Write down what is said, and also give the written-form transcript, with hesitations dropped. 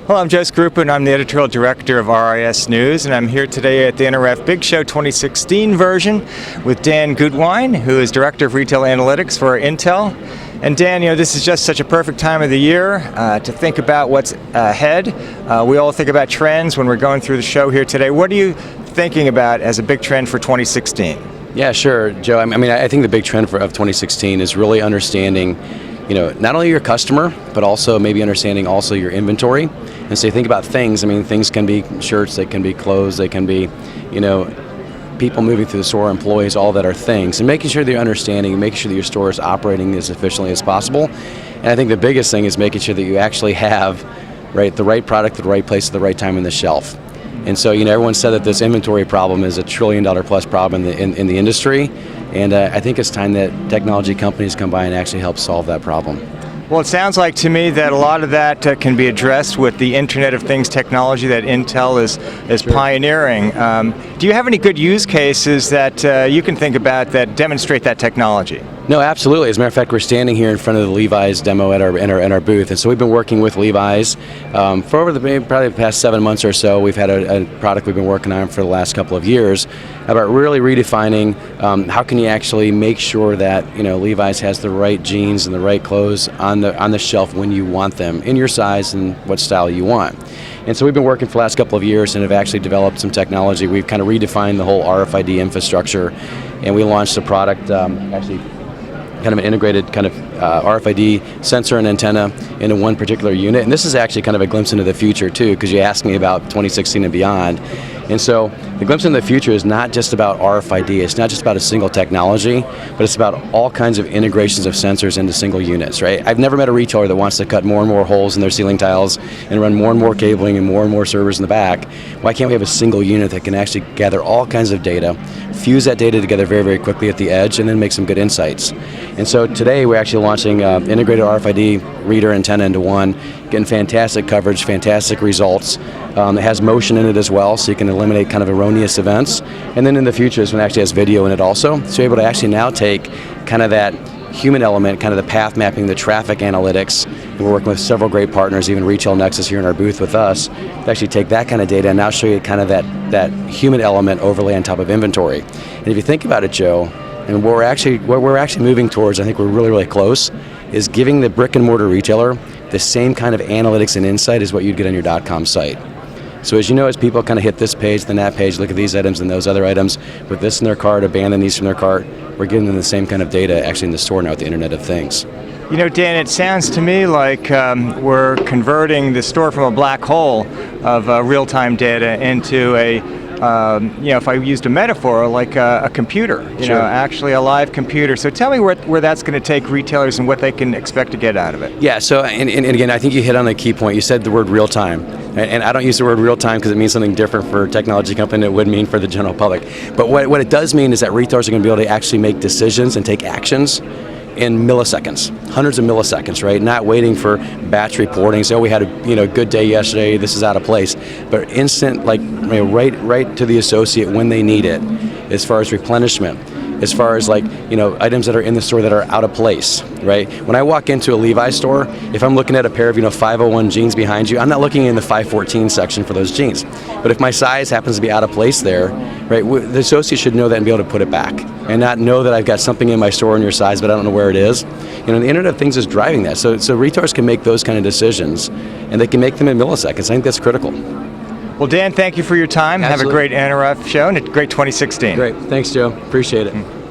Hello, I'm Joe Skorupa, and I'm the Editorial Director of RIS News, and I'm here today at the NRF Big Show 2016 version with Dan Gutwein, who is Director of Retail Analytics for Intel. And Dan, this is just such a perfect time of the year to think about what's ahead. We all think about trends when we're going through the show here today. What are you thinking about as a big trend for 2016? Yeah, sure, Joe. I think the big trend of 2016 is really understanding not only your customer, but also maybe understanding also your inventory. And so you think about things. Things can be shirts, they can be clothes, they can be, people moving through the store, employees, all that are things. And making sure that you're understanding, making sure that your store is operating as efficiently as possible. And I think the biggest thing is making sure that you actually have the right product at the right place at the right time on the shelf. And so, everyone said that this inventory problem is $1 trillion plus problem in the industry. And I think it's time that technology companies come by and actually help solve that problem. Well, it sounds like to me that a lot of that can be addressed with the Internet of Things technology that Intel is pioneering. Do you have any good use cases that you can think about that demonstrate that technology? No, absolutely. As a matter of fact, we're standing here in front of the Levi's demo at our booth, and so we've been working with Levi's for over probably the past 7 months or so. We've had a product we've been working on for the last couple of years about really redefining how can you actually make sure that Levi's has the right jeans and the right clothes on the shelf when you want them, in your size and what style you want. And so we've been working for the last couple of years and have actually developed some technology. We've kind of redefined the whole RFID infrastructure, and we launched a product actually kind of an integrated kind of RFID sensor and antenna into one particular unit. And this is actually kind of a glimpse into the future too, because you asked me about 2016 and beyond. And so the glimpse into the future is not just about RFID, it's not just about a single technology, but it's about all kinds of integrations of sensors into single units, right? I've never met a retailer that wants to cut more and more holes in their ceiling tiles and run more and more cabling and more servers in the back. Why can't we have a single unit that can actually gather all kinds of data, fuse that data together very, very quickly at the edge, and then make some good insights? And so today we're actually launching integrated RFID reader antenna into one, getting fantastic coverage, fantastic results. It has motion in it as well, so you can eliminate kind of erroneous events. And then in the future, this one actually has video in it also, so you're able to actually now take kind of that human element, kind of the path mapping, the traffic analytics. And we're working with several great partners, even Retail Nexus here in our booth with us, to actually take that kind of data and now show you kind of that human element overlay on top of inventory. And if you think about it, Joe, and what we're actually moving towards, I think we're really, really close, is giving the brick and mortar retailer the same kind of analytics and insight as what you'd get on your .com site. So as people kind of hit this page, then that page, look at these items and those other items, put this in their cart, abandon these from their cart, we're giving them the same kind of data actually in the store now with the Internet of Things. Dan, it sounds to me like we're converting the store from a black hole of real-time data into a if I used a metaphor, like a computer, Sure. Actually a live computer. So tell me where that's going to take retailers and what they can expect to get out of it. Yeah, so, and again, I think you hit on a key point. You said the word real time. And I don't use the word real time because it means something different for a technology company than it would mean for the general public. But what it does mean is that retailers are going to be able to actually make decisions and take actions in milliseconds, hundreds of milliseconds, right? Not waiting for batch reporting, say, we had a good day yesterday, this is out of place, but instant, right to the associate when they need it, as far as replenishment, as far as items that are in the store that are out of place, right? When I walk into a Levi's store, if I'm looking at a pair of 501 jeans behind you, I'm not looking in the 514 section for those jeans. But if my size happens to be out of place there, right, the associate should know that and be able to put it back, and not know that I've got something in my store in your size, but I don't know where it is. The Internet of Things is driving that. So retailers can make those kind of decisions, and they can make them in milliseconds. I think that's critical. Well, Dan, thank you for your time. Absolutely. Have a great NRF show and a great 2016. Great. Thanks, Joe. Appreciate it.